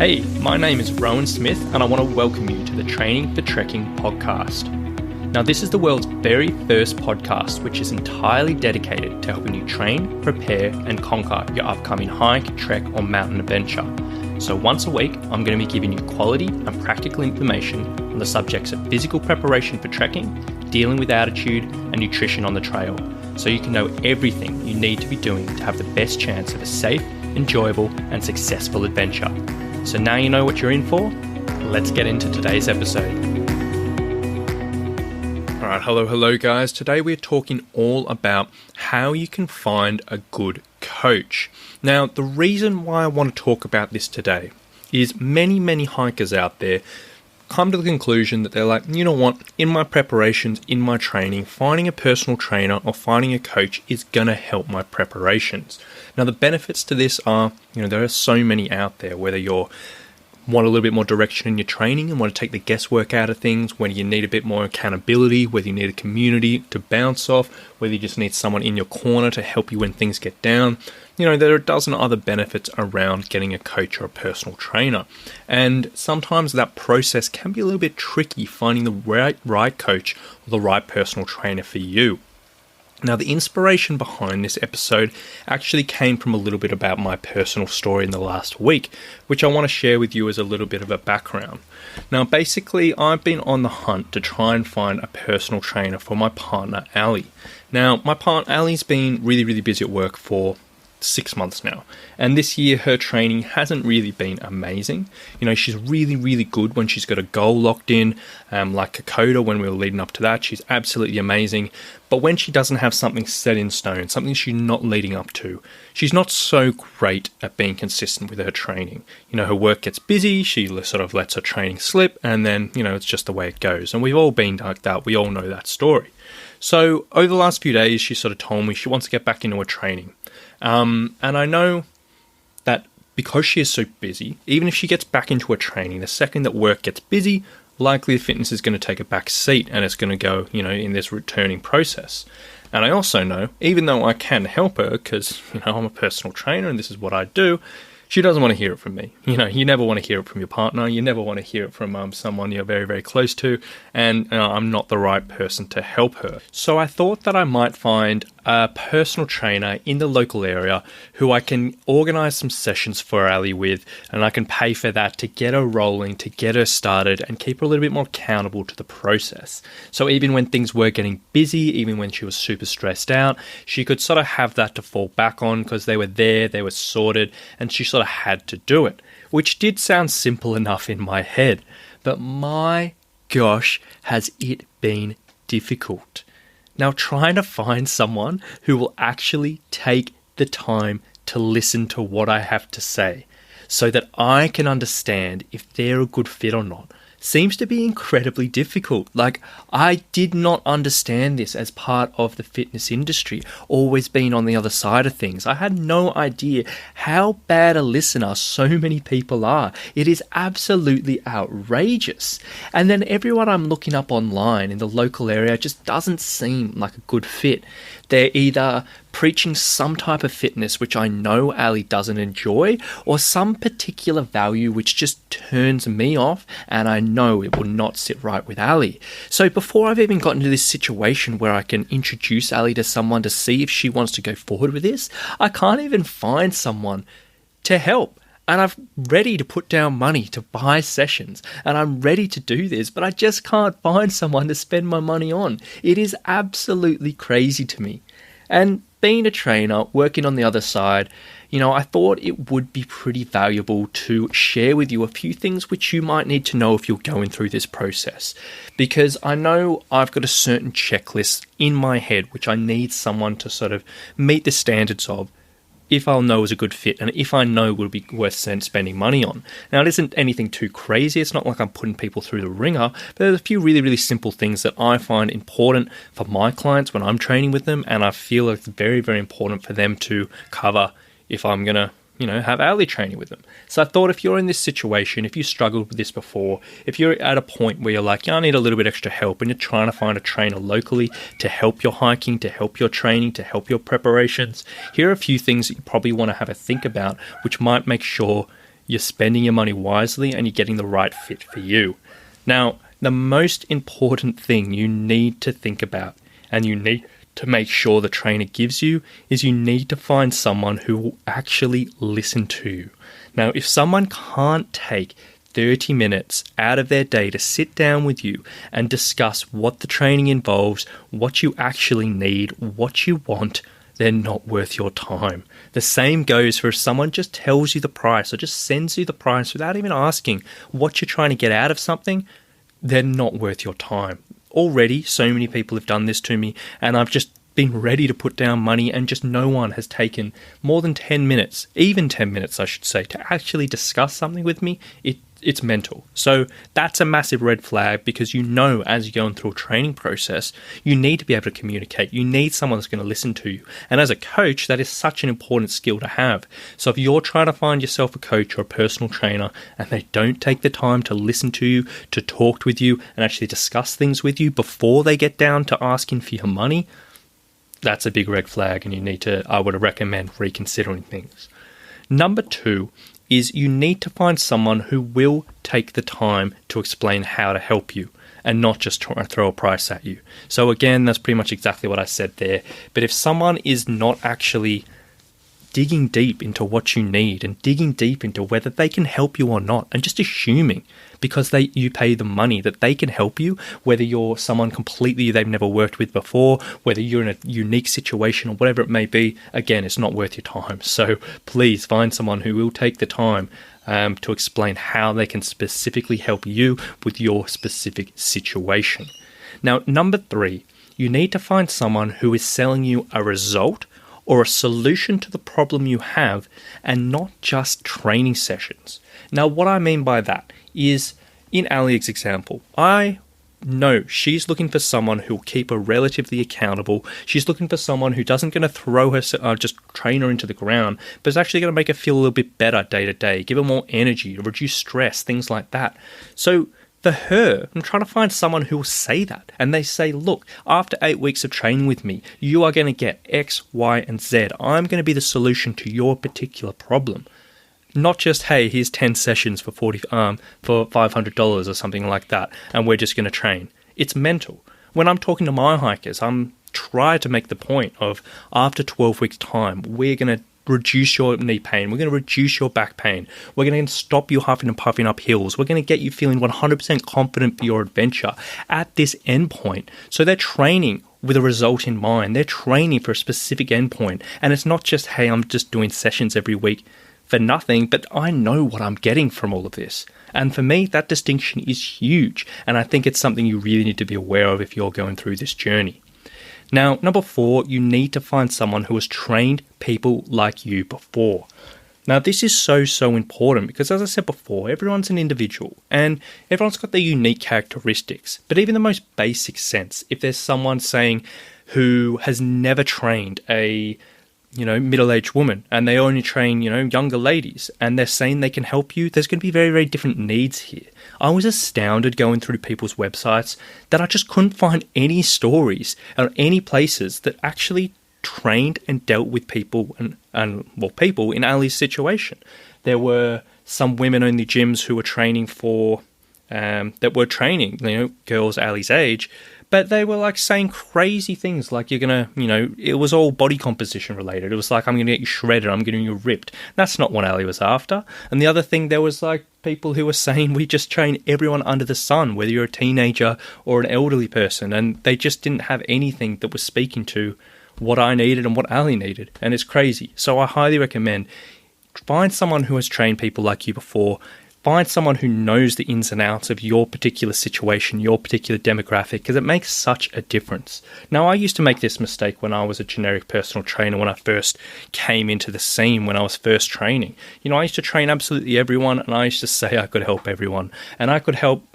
Hey, my name is Rowan Smith and I want to welcome you to the Training for Trekking podcast. Now, this is the world's very first podcast which is entirely dedicated to helping you train, prepare and conquer your upcoming hike, trek or mountain adventure. So once a week, I'm going to be giving you quality and practical information on the subjects of physical preparation for trekking, dealing with altitude and nutrition on the trail, so you can know everything you need to be doing to have the best chance of a safe, enjoyable and successful adventure. So now you know what you're in for, let's get into today's episode. Alright, hello guys. Today we're talking all about how you can find a good coach. Now, the reason why I want to talk about this today is many hikers out there come to the conclusion that they're like, you know what, in my preparations, in my training, finding a personal trainer or finding a coach is going to help my preparations. Now, the benefits to this are, there are so many out there, whether you're want a little bit more direction in your training and want to take the guesswork out of things, whether you need a bit more accountability, whether you need a community to bounce off, whether you just need someone in your corner to help you when things get down. There are a dozen other benefits around getting a coach or a personal trainer. And sometimes that process can be a little bit tricky, finding the right coach or the right personal trainer for you. Now, the inspiration behind this episode actually came from a little bit about my personal story in the last week, which I want to share with you as a little bit of a background. Now, basically, I've been on the hunt to try and find a personal trainer for my partner, Ali. Now, my partner, Ali's been really busy at work for 6 months now, and this year her training hasn't really been amazing. She's really good when she's got a goal locked in, like Kokoda when we were leading up to that. She's absolutely amazing, but when she doesn't have something set in stone, something she's not leading up to, she's not so great at being consistent with her training. Her work gets busy, she sort of lets her training slip, and then it's just the way it goes, and we've all been like that. We all know that story. So over the last few days, she sort of told me she wants to get back into her training. And I know that because she is so busy, even if she gets back into her training, the second that work gets busy, likely the fitness is going to take a back seat and it's going to go, in this returning process. And I also know, even though I can help her because, I'm a personal trainer and this is what I do, she doesn't want to hear it from me. You never want to hear it from your partner. You never want to hear it from someone you're very close to. And I'm not the right person to help her. So I thought that I might find a personal trainer in the local area who I can organize some sessions for Ali with, and I can pay for that to get her rolling, to get her started, and keep her a little bit more accountable to the process. So even when things were getting busy, even when she was super stressed out, she could sort of have that to fall back on because they were there, they were sorted, and she sort of had to do it, which did sound simple enough in my head. But my gosh, has it been difficult. Now, trying to find someone who will actually take the time to listen to what I have to say so that I can understand if they're a good fit or not seems to be incredibly difficult. I did not understand this as part of the fitness industry, always been on the other side of things. I had no idea how bad a listener so many people are. It is absolutely outrageous. And then everyone I'm looking up online in the local area just doesn't seem like a good fit. They're either preaching some type of fitness which I know Ali doesn't enjoy, or some particular value which just turns me off and I know it will not sit right with Ali. So before I've even gotten to this situation where I can introduce Ali to someone to see if she wants to go forward with this, I can't even find someone to help. And I'm ready to put down money to buy sessions, and I'm ready to do this, but I just can't find someone to spend my money on. It is absolutely crazy to me. And being a trainer, working on the other side, I thought it would be pretty valuable to share with you a few things which you might need to know if you're going through this process. Because I know I've got a certain checklist in my head which I need someone to sort of meet the standards of, if I'll know is a good fit and if I know will be worth spending money on. Now, it isn't anything too crazy. It's not like I'm putting people through the ringer, but there's a few really simple things that I find important for my clients when I'm training with them, and I feel like it's very important for them to cover if I'm going to have hourly training with them. So I thought if you're in this situation, if you struggled with this before, if you're at a point where you're like, I need a little bit extra help and you're trying to find a trainer locally to help your hiking, to help your training, to help your preparations, here are a few things that you probably want to have a think about, which might make sure you're spending your money wisely and you're getting the right fit for you. Now, the most important thing you need to think about and you need to make sure the trainer gives you is you need to find someone who will actually listen to you. Now, if someone can't take 30 minutes out of their day to sit down with you and discuss what the training involves, what you actually need, what you want, they're not worth your time. The same goes for if someone just tells you the price or just sends you the price without even asking what you're trying to get out of something, they're not worth your time. Already, so many people have done this to me, and I've just been ready to put down money, and just no one has taken more than 10 minutes, even 10 minutes, I should say, to actually discuss something with me. It's mental. So that's a massive red flag, because you know, as you're going through a training process, you need to be able to communicate. You need someone that's going to listen to you. And as a coach, that is such an important skill to have. So if you're trying to find yourself a coach or a personal trainer and they don't take the time to listen to you, to talk with you, and actually discuss things with you before they get down to asking for your money, that's a big red flag, and I would recommend reconsidering things. Number 2 is you need to find someone who will take the time to explain how to help you and not just try and throw a price at you. So again, that's pretty much exactly what I said there. But if someone is not actually digging deep into what you need and digging deep into whether they can help you or not, and just assuming because you pay them money that they can help you, whether you're someone completely they've never worked with before, whether you're in a unique situation or whatever it may be, again, it's not worth your time. So please find someone who will take the time to explain how they can specifically help you with your specific situation. Now, number 3, you need to find someone who is selling you a result or a solution to the problem you have, and not just training sessions. Now, what I mean by that is, in Ali's example, I know she's looking for someone who will keep her relatively accountable. She's looking for someone who doesn't going to throw her, just train her into the ground, but is actually going to make her feel a little bit better day to day, give her more energy, to reduce stress, things like that. So for her, I'm trying to find someone who will say that. And they say, look, after 8 weeks of training with me, you are going to get X, Y, and Z. I'm going to be the solution to your particular problem. Not just, hey, here's 10 sessions for $500 or something like that, and we're just going to train. It's mental. When I'm talking to my hikers, I'm trying to make the point of, after 12 weeks' time, we're going to reduce your knee pain. We're going to reduce your back pain. We're going to stop you huffing and puffing up hills. We're going to get you feeling 100% confident for your adventure at this endpoint. So they're training with a result in mind. They're training for a specific endpoint. And it's not just, hey, I'm just doing sessions every week for nothing, but I know what I'm getting from all of this. And for me, that distinction is huge. And I think it's something you really need to be aware of if you're going through this journey. Now, number 4, you need to find someone who has trained people like you before. Now, this is so important because, as I said before, everyone's an individual and everyone's got their unique characteristics. But even the most basic sense, if there's someone saying who has never trained a middle-aged woman and they only train, younger ladies, and they're saying they can help you, there's going to be very, very different needs here. I was astounded going through people's websites that I just couldn't find any stories or any places that actually trained and dealt with people and people in Ali's situation. There were some women-only gyms who were training girls Ali's age, but they were like saying crazy things like it was all body composition related. It was like, I'm going to get you shredded, I'm getting you ripped. That's not what Ali was after. And the other thing, there was like people who were saying we just train everyone under the sun, whether you're a teenager or an elderly person. And they just didn't have anything that was speaking to what I needed and what Ali needed. And it's crazy. So I highly recommend find someone who has trained people like you before. Find someone who knows the ins and outs of your particular situation, your particular demographic, because it makes such a difference. Now, I used to make this mistake when I was a generic personal trainer, when I first came into the scene, when I was first training. I used to train absolutely everyone, and I used to say I could help everyone. And I could help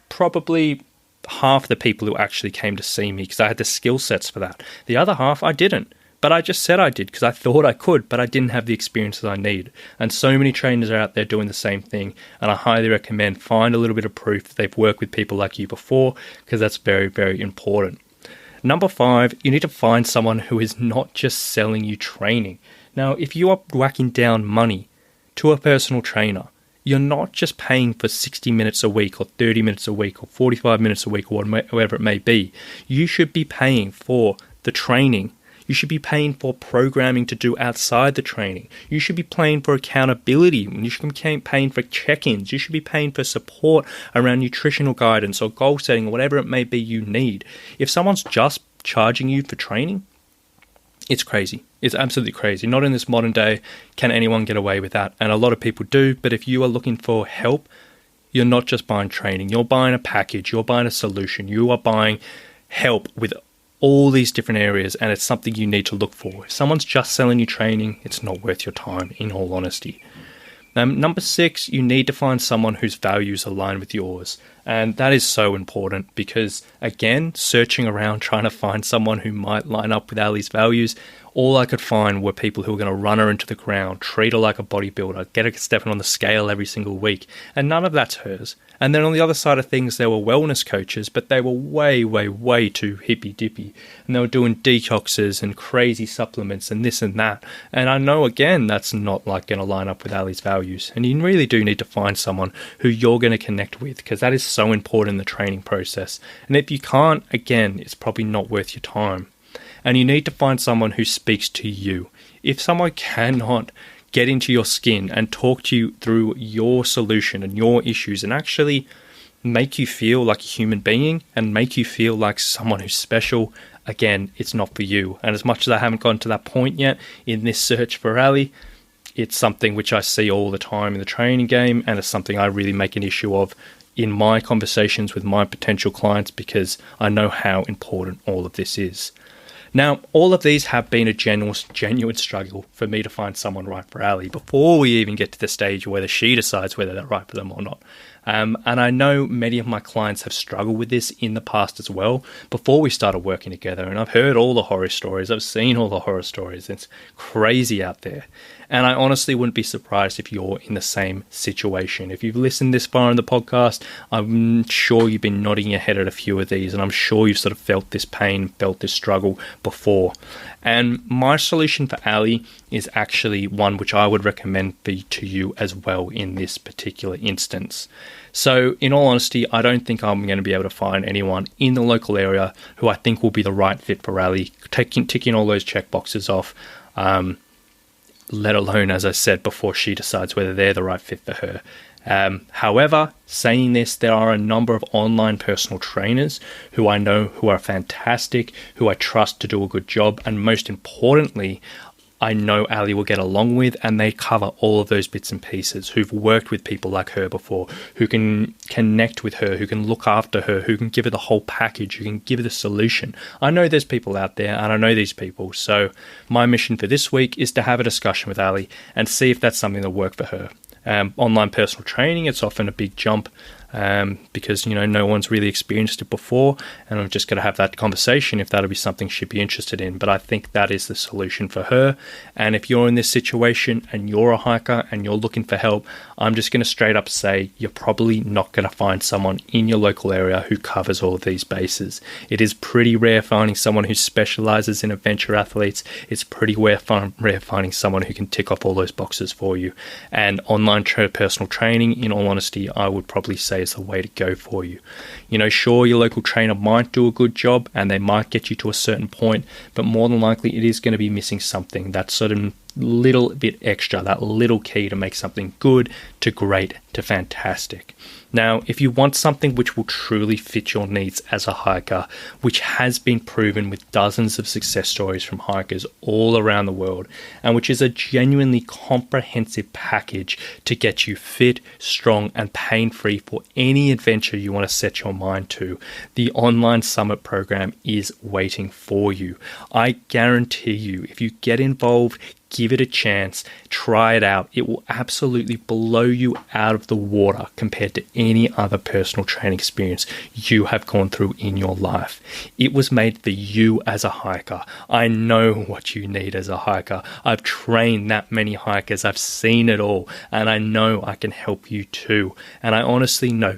probably half the people who actually came to see me because I had the skill sets for that. The other half, I didn't. But I just said I did because I thought I could, but I didn't have the experiences I need. And so many trainers are out there doing the same thing. And I highly recommend find a little bit of proof that they've worked with people like you before, because that's very, very important. Number 5, you need to find someone who is not just selling you training. Now, if you are whacking down money to a personal trainer, you're not just paying for 60 minutes a week or 30 minutes a week or 45 minutes a week or whatever it may be. You should be paying for the training. You should be paying for programming to do outside the training. You should be paying for accountability. You should be paying for check-ins. You should be paying for support around nutritional guidance or goal setting or whatever it may be you need. If someone's just charging you for training, it's crazy. It's absolutely crazy. Not in this modern day can anyone get away with that. And a lot of people do. But if you are looking for help, you're not just buying training. You're buying a package. You're buying a solution. You are buying help with all these different areas. And it's something you need to look for. If someone's just selling you training, it's not worth your time, in all honesty. Number 6, you need to find someone whose values align with yours. And that is so important because, again, searching around trying to find someone who might line up with Ali's values, all I could find were people who were going to run her into the ground, treat her like a bodybuilder, get her stepping on the scale every single week. And none of that's hers. And then on the other side of things, there were wellness coaches, but they were way, way, way too hippy-dippy. And they were doing detoxes and crazy supplements and this and that. And I know, again, that's not like going to line up with Ali's values. And you really do need to find someone who you're going to connect with because that is so important in the training process. And if you can't, again, it's probably not worth your time. And you need to find someone who speaks to you. If someone cannot get into your skin and talk to you through your solution and your issues and actually make you feel like a human being and make you feel like someone who's special, again, it's not for you. And as much as I haven't gotten to that point yet in this search for Ali, it's something which I see all the time in the training game, and it's something I really make an issue of in my conversations with my potential clients because I know how important all of this is. Now, all of these have been a genuine struggle for me to find someone right for Ali before we even get to the stage whether she decides whether they're right for them or not. And I know many of my clients have struggled with this in the past as well before we started working together. And I've heard all the horror stories. I've seen all the horror stories. It's crazy out there. And I honestly wouldn't be surprised if you're in the same situation. If you've listened this far in the podcast, I'm sure you've been nodding your head at a few of these, and I'm sure you've sort of felt this pain, felt this struggle before. And my solution for Ali is actually one which I would recommend to you as well in this particular instance. So in all honesty, I don't think I'm going to be able to find anyone in the local area who I think will be the right fit for Ali, ticking all those check boxes off, let alone, as I said before, she decides whether they're the right fit for her. However, saying this, there are a number of online personal trainers who I know who are fantastic, who I trust to do a good job, and most importantly, I know Ali will get along with, and they cover all of those bits and pieces, who've worked with people like her before, who can connect with her, who can look after her, who can give her the whole package, who can give her the solution. I know there's people out there, and I know these people, so my mission for this week is to have a discussion with Ali and see if that's something that'll work for her. Online personal training, it's often a big jump because, no one's really experienced it before, and I'm just going to have that conversation if that'll be something she'd be interested in. But I think that is the solution for her. And if you're in this situation and you're a hiker and you're looking for help, I'm just going to straight up say you're probably not going to find someone in your local area who covers all of these bases. It is pretty rare finding someone who specializes in adventure athletes. It's pretty rare finding someone who can tick off all those boxes for you. And online personal training, in all honesty, I would probably say is the way to go for you. Sure, your local trainer might do a good job and they might get you to a certain point, but more than likely it is going to be missing something, that sort of little bit extra, that little key to make something good to great to fantastic. Now, if you want something which will truly fit your needs as a hiker, which has been proven with dozens of success stories from hikers all around the world, and which is a genuinely comprehensive package to get you fit, strong, and pain-free for any adventure you want to set your mind to, the Online Summit program is waiting for you. I guarantee you, if you get involved, give it a chance, try it out. It will absolutely blow you out of the water compared to any other personal training experience you have gone through in your life. It was made for you as a hiker. I know what you need as a hiker. I've trained that many hikers. I've seen it all, and I know I can help you too. And I honestly know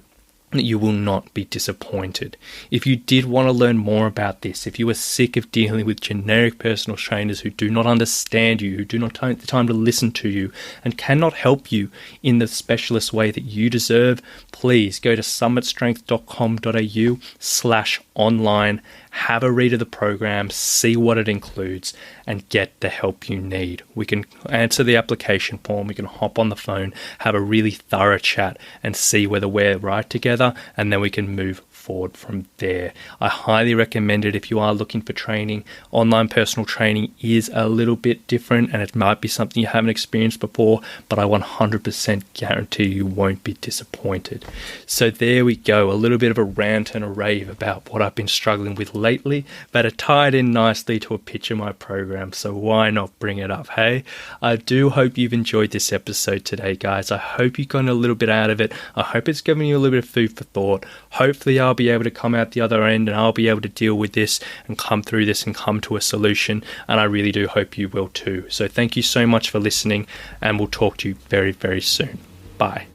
you will not be disappointed. If you did want to learn more about this, if you are sick of dealing with generic personal trainers who do not understand you, who do not take the time to listen to you, and cannot help you in the specialist way that you deserve, please go to summitstrength.com.au/online, have a read of the program, see what it includes, and get the help you need. We can answer the application form, we can hop on the phone, have a really thorough chat, and see whether we're right together, and then we can move forward from there. I highly recommend it if you are looking for training. Online personal training is a little bit different, and it might be something you haven't experienced before, but I 100% guarantee you won't be disappointed. So there we go, a little bit of a rant and a rave about what I've been struggling with lately, but it tied in nicely to a pitch of my program, so why not bring it up, hey? I do hope you've enjoyed this episode today, guys. I hope you got a little bit out of it. I hope it's given you a little bit of food for thought. Hopefully I'll be able to come out the other end and I'll be able to deal with this and come through this and come to a solution, and I really do hope you will too. So thank you so much for listening, and we'll talk to you very, very soon. Bye.